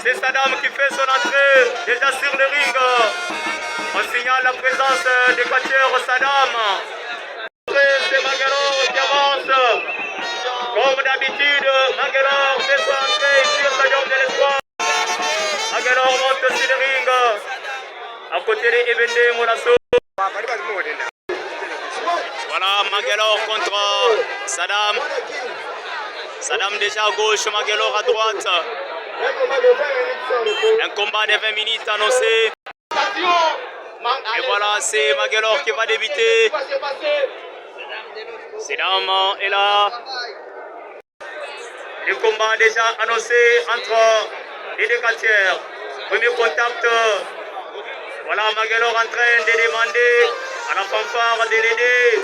C'est Saddam qui fait son entrée déjà sur le ring. On signale la présence des catcheurs Saddam. C'est Mangalore qui avance. Comme d'habitude, Mangalore fait son entrée sur Stadium de l'Espoir. Mangalore monte sur le ring. À côté de Ebende Moulasso. Voilà Mangalore contre Saddam. Saddam déjà à gauche, Mangalore à droite. Un combat de 20 minutes annoncé. Et voilà, c'est Mangalore qui va débuter. Saddam est là. Le combat déjà annoncé entre les deux catcheurs. Premier contact. Voilà Mangalore en train de demander à la fanfare de l'aider.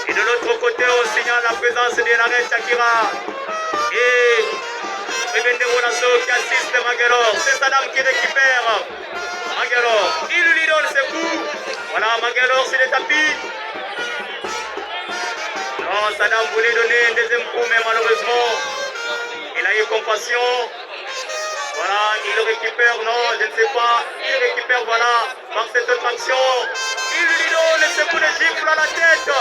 Et de l'autre côté, on signale la présence de la reine Shakira. Et Ebende Moulasso qui assiste Mangalore. C'est Saddam qui récupère Mangalore. Il lui donne ses coups. Voilà Mangalore sur le tapis. Non, Saddam voulait donner un deuxième coup, mais malheureusement, il a eu compassion. Voilà, il le récupère, non, je ne sais pas. Il récupère, voilà, par cette autre action. Il lui donne ce coup de gifle à la tête.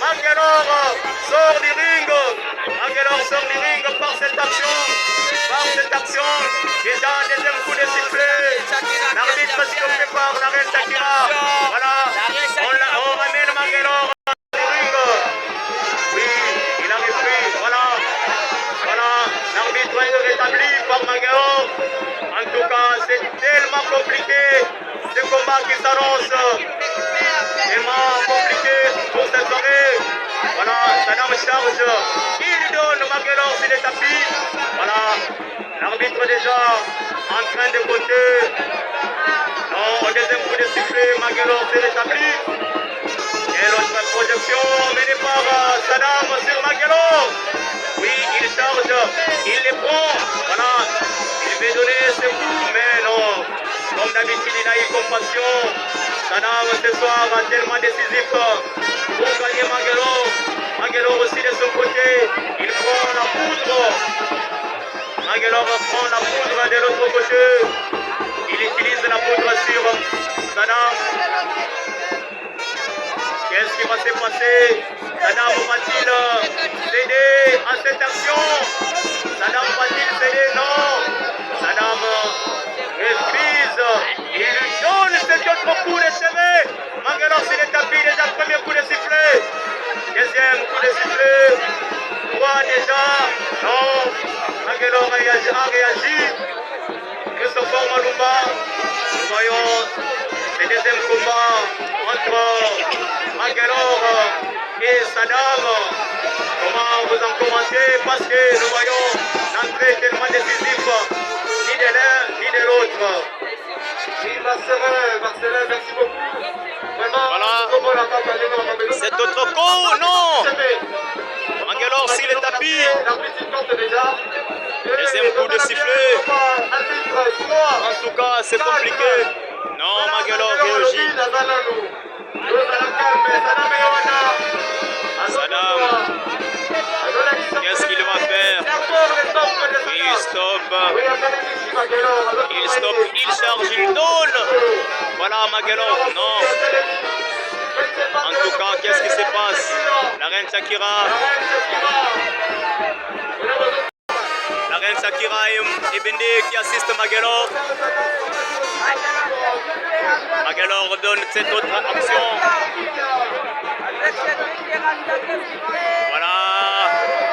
Mangalore sort du ring. Mangalore sort du ring par cette action. Par cette action. Déjà un deuxième coup de sifflet. L'arbitre se prépare, la reine Shakira. Voilà, on ramène Mangalore du ring. Oui, il a repris. Voilà. Voilà, l'arbitre est rétabli par Mangalore. En tout cas, c'est tellement compliqué ce combat qui s'annonce. Tellement compliqué pour cette soirée. Voilà, Saddam charge. Il lui donne Mangalore sur le tapis. Voilà, l'arbitre déjà en train de compter. Non, au deuxième coup de sifflet, Mangalore s'est rétabli. Et l'autre projection menée par Saddam sur Mangalore. Oui, il charge, il les prend. Voilà, il veut donner ses coups, mais non. Comme d'habitude, il a eu compassion. Saddam ce soir tellement décisif pour gagner Mangalore. Mangalore aussi de son côté, il prend la poudre. Mangalore prend la poudre de l'autre côté. Il utilise la poudre sur Saddam. Qu'est-ce qui va se passer? Saddam va-t-il céder à cette action? Saddam va-t-il céder? Non. Saddam refuse. Il lui donne cet autre coup de chevet. Mangalore sur le tapis, déjà premier coup de sifflet. Deuxième coup de sifflet. Trois déjà. Non. Mangalore a réagi. Christopher Malumba. Nous voyons le deuxième combat entre Mangalore et Saddam. Comment vous en commentez? Parce que nous voyons l'entrée tellement décisive, ni de l'un ni de l'autre. Oui, Marcelin, merci beaucoup. Vraiment, voilà. Cet autre coup, non. Mangalore sur le tapis. Deuxième coup de sifflet. En tout cas, c'est compliqué. Non, Mangalore réagit. Saddam, qu'est-ce qu'il va faire? Oui, il stoppe. Il stoppe, il charge, il donne. Voilà, Mangalore, non. En tout cas, qu'est-ce qui se passe? La reine Shakira. La reine Shakira et Bende qui assistent Mangalore. Mangalore donne cette autre action. Voilà,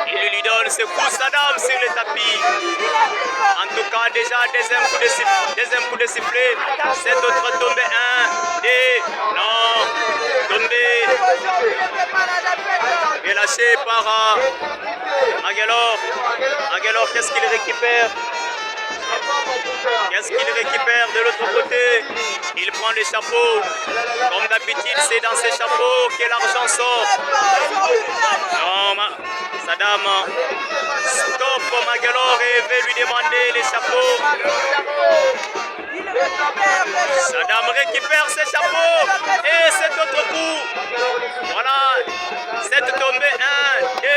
il lui donne ce coup Saddam sur le tapis. En tout cas, déjà deuxième coup de sifflet. Cette autre tombée 1, 2, non, tombée. Relâché par Mangalore. Mangalore, qu'est-ce qu'il récupère? Qu'est-ce qu'il récupère de l'autre côté? Il prend les chapeaux. Comme d'habitude, c'est dans ces chapeaux que l'argent sort. Non, Saddam stop Mangalore et veut lui demander les chapeaux. Saddam récupère ses chapeaux. Et cet autre coup. Voilà. Cette tombée 1, 2,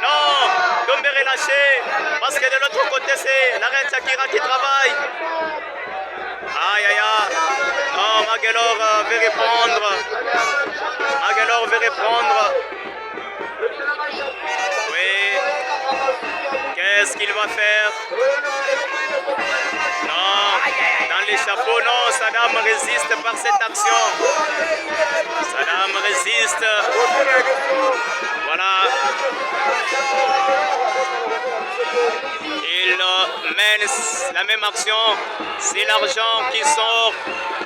non. Tombée relâcher. Parce que de l'autre côté, c'est la reine Shakira qui travaille. Aïe, aïe, aïe. Non, Maguelor veut répondre. Maguelor veut répondre. Oui. Qu'est-ce qu'il va faire? Non. Dans l'échafaud, non. Saddam résiste par cette action. Saddam résiste. Voilà. Il mène la même action. C'est l'argent qui sort.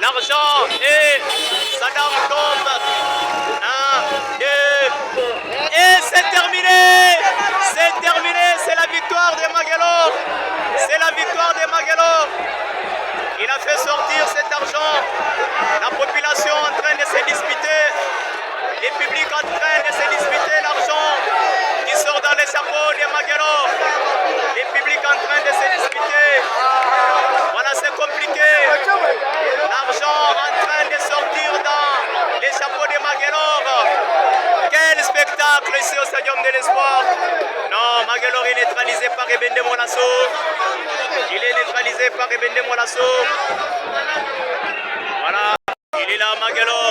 L'argent et Saddam tombe. 1, 2. Et c'est terminé. C'est terminé. C'est la victoire de Maguelor. C'est la victoire de Maguelor. Il a fait sortir cet argent. La population en train de se disputer. Les publics en train de se disputer l'argent qui sort dans les chapeaux de Maguelor. Les publics en train de se disputer. Voilà, c'est compliqué. L'argent en train de sortir dans les chapeaux de Maguelor. Quel spectacle ici au Stadium de l'Espoir. Non, Maguelor est neutralisé par Ebende Molasso. Il est neutralisé par Ebende Molasso. Voilà, il est là, Maguelor.